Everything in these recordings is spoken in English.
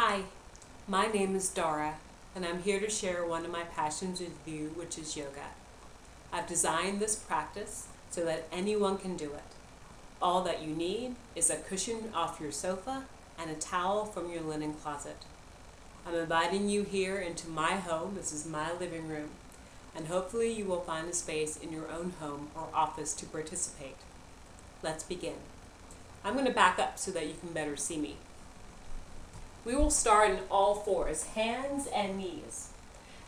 Hi, my name is Dara, and I'm here to share one of my passions with you, which is yoga. I've designed this practice so that anyone can do it. All that you need is a cushion off your sofa and a towel from your linen closet. I'm inviting you here into my home. This is my living room, and hopefully you will find a space in your own home or office to participate. Let's begin. I'm going to back up so that you can better see me. We will start in all fours, hands and knees.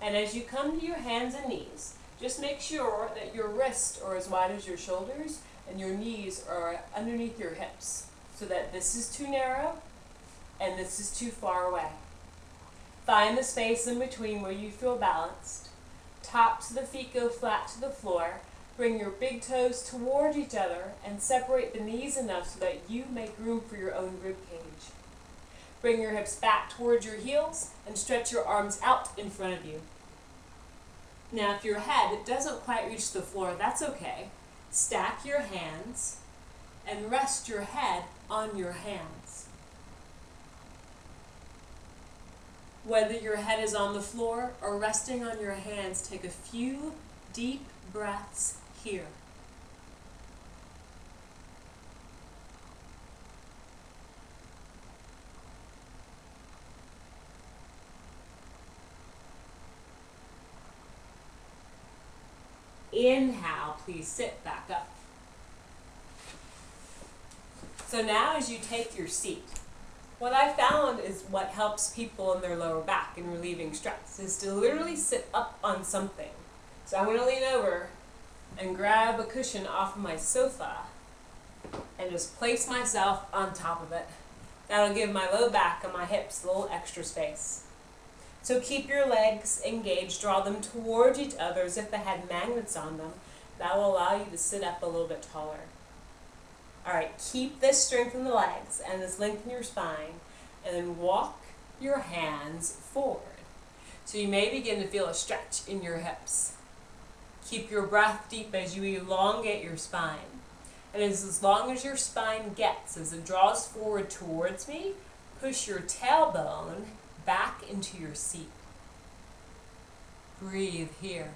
And as you come to your hands and knees, just make sure that your wrists are as wide as your shoulders and your knees are underneath your hips, so that this is too narrow and this is too far away. Find the space in between where you feel balanced. Tops of the feet go flat to the floor. Bring your big toes toward each other and separate the knees enough so that you make room for your own rib cage. Bring your hips back towards your heels and stretch your arms out in front of you. Now if your head doesn't quite reach the floor, that's okay. Stack your hands and rest your head on your hands. Whether your head is on the floor or resting on your hands, take a few deep breaths here. Inhale, please sit back up. So now as you take your seat, what I found is what helps people in their lower back in relieving stress is to literally sit up on something. So I'm going to lean over and grab a cushion off of my sofa and just place myself on top of it. That'll give my low back and my hips a little extra space. So keep your legs engaged, draw them towards each other as if they had magnets on them. That will allow you to sit up a little bit taller. All right, keep this strength in the legs and this length in your spine, and then walk your hands forward. So you may begin to feel a stretch in your hips. Keep your breath deep as you elongate your spine. And as long as your spine gets, as it draws forward towards me, push your tailbone back into your seat. Breathe here.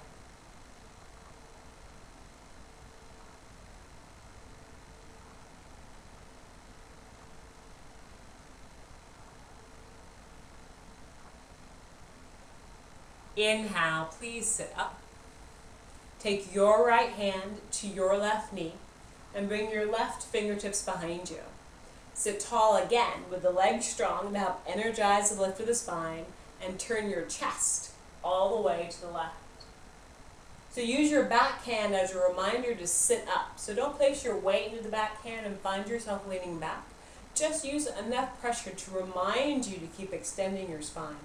Inhale, please sit up. Take your right hand to your left knee and bring your left fingertips behind you. Sit tall again with the legs strong to help energize the lift of the spine, and turn your chest all the way to the left. So use your back hand as a reminder to sit up. So don't place your weight into the back hand and find yourself leaning back. Just use enough pressure to remind you to keep extending your spine.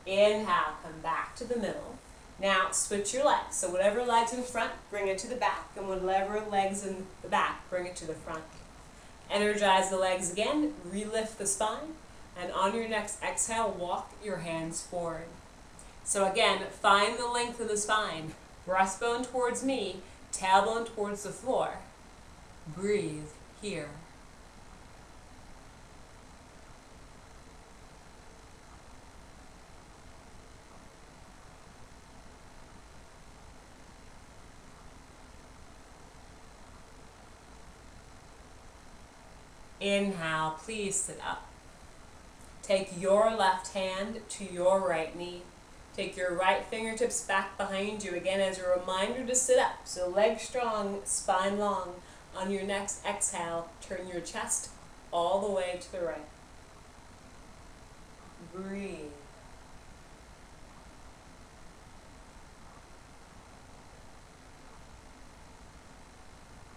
Inhale, come back to the middle. Now switch your legs. So whatever leg's in front, bring it to the back, and whatever leg's in the back, bring it to the front. Energize the legs again, relift the spine, and on your next exhale, walk your hands forward. So again, find the length of the spine. Breastbone towards me, tailbone towards the floor. Breathe here. Inhale, please sit up. Take your left hand to your right knee. Take your right fingertips back behind you, again as a reminder to sit up. So legs strong, spine long. On your next exhale, turn your chest all the way to the right. Breathe.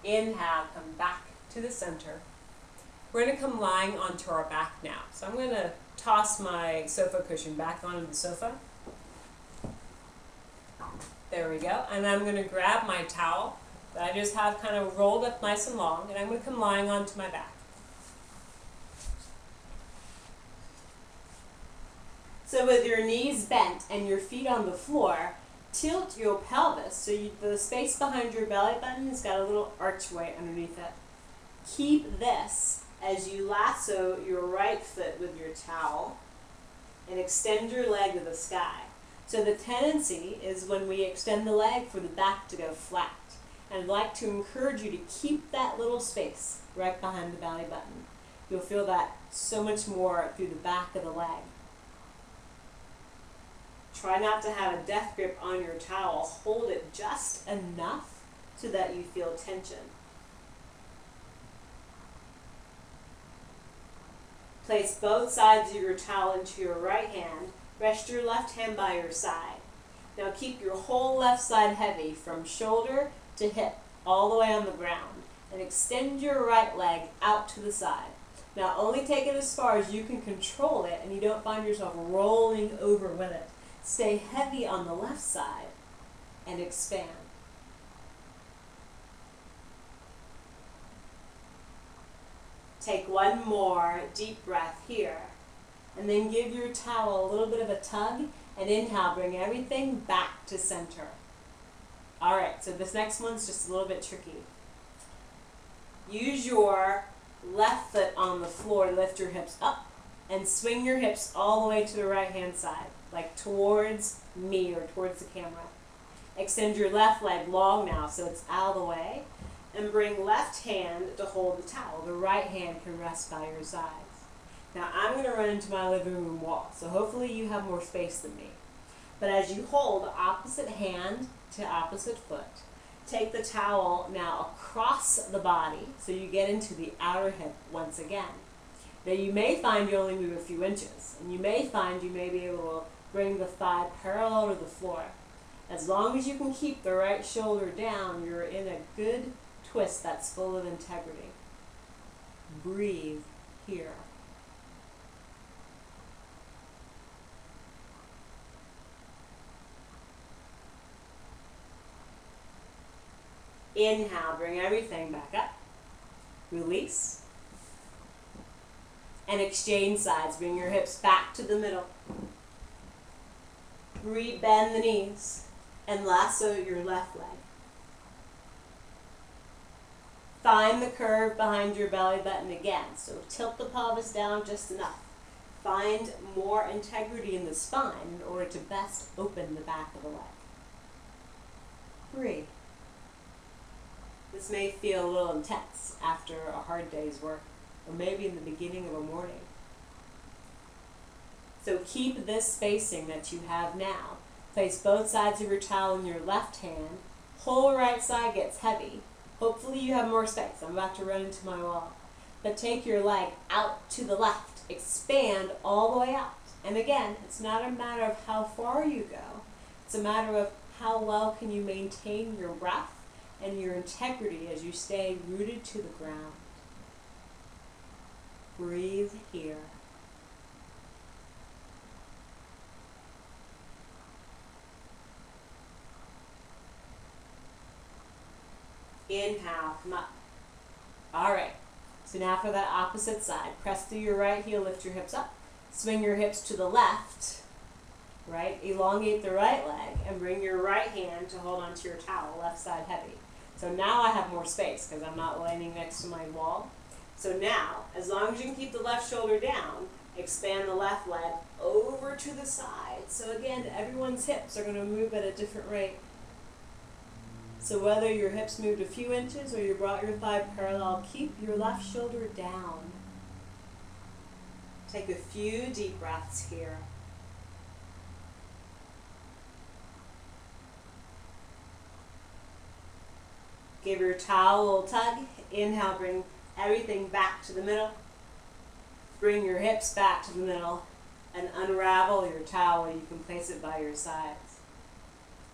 Inhale, come back to the center. We're going to come lying onto our back now. So I'm going to toss my sofa cushion back onto the sofa. There we go. And I'm going to grab my towel that I just have kind of rolled up nice and long, and I'm going to come lying onto my back. So with your knees bent and your feet on the floor, tilt your pelvis so the space behind your belly button has got a little archway underneath it. Keep this as you lasso your right foot with your towel and extend your leg to the sky. So the tendency is when we extend the leg for the back to go flat. And I'd like to encourage you to keep that little space right behind the belly button. You'll feel that so much more through the back of the leg. Try not to have a death grip on your towel. Hold it just enough so that you feel tension. Place both sides of your towel into your right hand. Rest your left hand by your side. Now keep your whole left side heavy from shoulder to hip, all the way on the ground. And extend your right leg out to the side. Now only take it as far as you can control it and you don't find yourself rolling over with it. Stay heavy on the left side and expand. Take one more deep breath here. And then give your towel a little bit of a tug and inhale, bring everything back to center. All right, so this next one's just a little bit tricky. Use your left foot on the floor to lift your hips up and swing your hips all the way to the right hand side, like towards me or towards the camera. Extend your left leg long now so it's out of the way and bring left hand to hold the towel. The right hand can rest by your sides. Now I'm going to run into my living room wall, so hopefully you have more space than me. But as you hold opposite hand to opposite foot, take the towel now across the body so you get into the outer hip once again. Now you may find you only move a few inches, and you may find you may be able to bring the thigh parallel to the floor. As long as you can keep the right shoulder down, you're in a good twist that's full of integrity. Breathe here. Inhale, bring everything back up. Release. And exchange sides. Bring your hips back to the middle. Re-bend the knees and lasso your left leg. Find the curve behind your belly button again. So tilt the pelvis down just enough. Find more integrity in the spine in order to best open the back of the leg. Breathe. This may feel a little intense after a hard day's work, or maybe in the beginning of a morning. So keep this spacing that you have now. Place both sides of your towel in your left hand. Whole right side gets heavy. Hopefully you have more space. I'm about to run into my wall. But take your leg out to the left. Expand all the way out. And again, it's not a matter of how far you go. It's a matter of how well can you maintain your breath and your integrity as you stay rooted to the ground. Breathe here. Inhale, come up. All right, so now for that opposite side. Press through your right heel, lift your hips up. Swing your hips to the left, right? Elongate the right leg and bring your right hand to hold onto your towel, left side heavy. So now I have more space because I'm not landing next to my wall. So now, as long as you can keep the left shoulder down, expand the left leg over to the side. So again, everyone's hips are going to move at a different rate. So whether your hips moved a few inches or you brought your thigh parallel, keep your left shoulder down. Take a few deep breaths here. Give your towel a little tug. Inhale, bring everything back to the middle. Bring your hips back to the middle and unravel your towel. You can place it by your sides.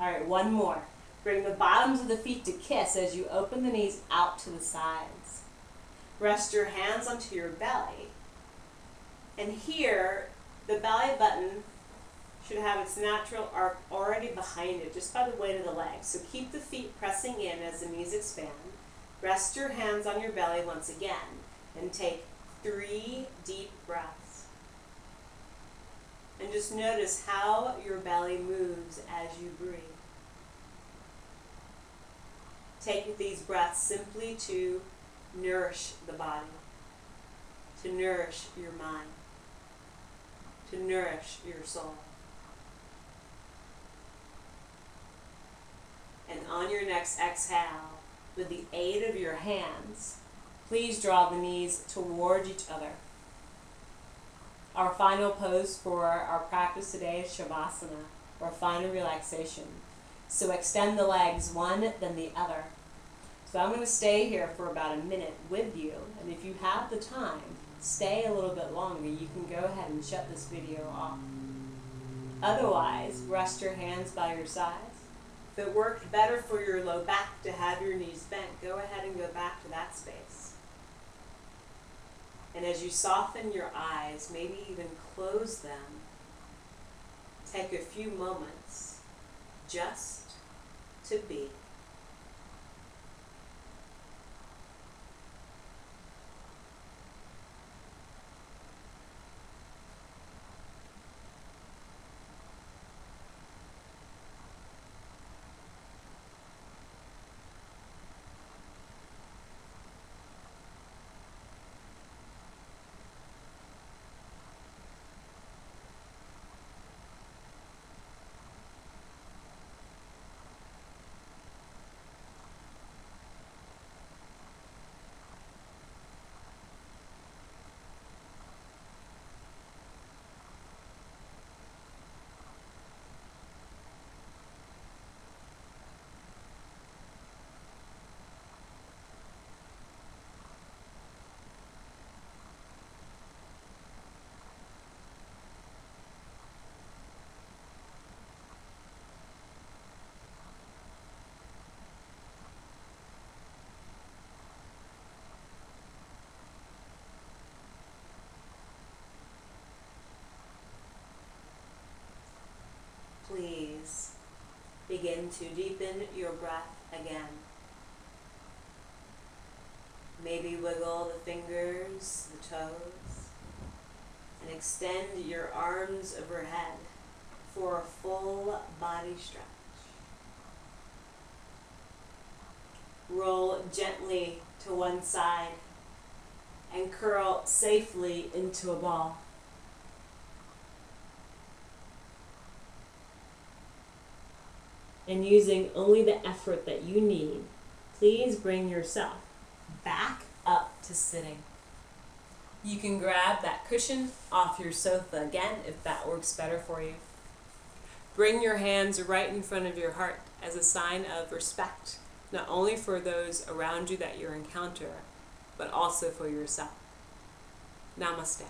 All right, one more. Bring the bottoms of the feet to kiss as you open the knees out to the sides. Rest your hands onto your belly. And here, the belly button should have its natural arc already behind it, just by the weight of the legs. So keep the feet pressing in as the knees expand. Rest your hands on your belly once again, and take 3 deep breaths. And just notice how your belly moves as you breathe. Take these breaths simply to nourish the body, to nourish your mind, to nourish your soul. And on your next exhale, with the aid of your hands, please draw the knees toward each other. Our final pose for our practice today is Shavasana, or final relaxation. So extend the legs one, then the other. So I'm going to stay here for about a minute with you, and if you have the time, stay a little bit longer. You can go ahead and shut this video off. Otherwise, rest your hands by your sides. If it worked better for your low back to have your knees bent, go ahead and go back to that space. And as you soften your eyes, maybe even close them, take a few moments just to be. Please begin to deepen your breath again. Maybe wiggle the fingers, the toes, and extend your arms overhead for a full body stretch. Roll gently to one side and curl safely into a ball. And using only the effort that you need, please bring yourself back up to sitting. You can grab that cushion off your sofa again if that works better for you. Bring your hands right in front of your heart as a sign of respect, not only for those around you that you encounter, but also for yourself. Namaste.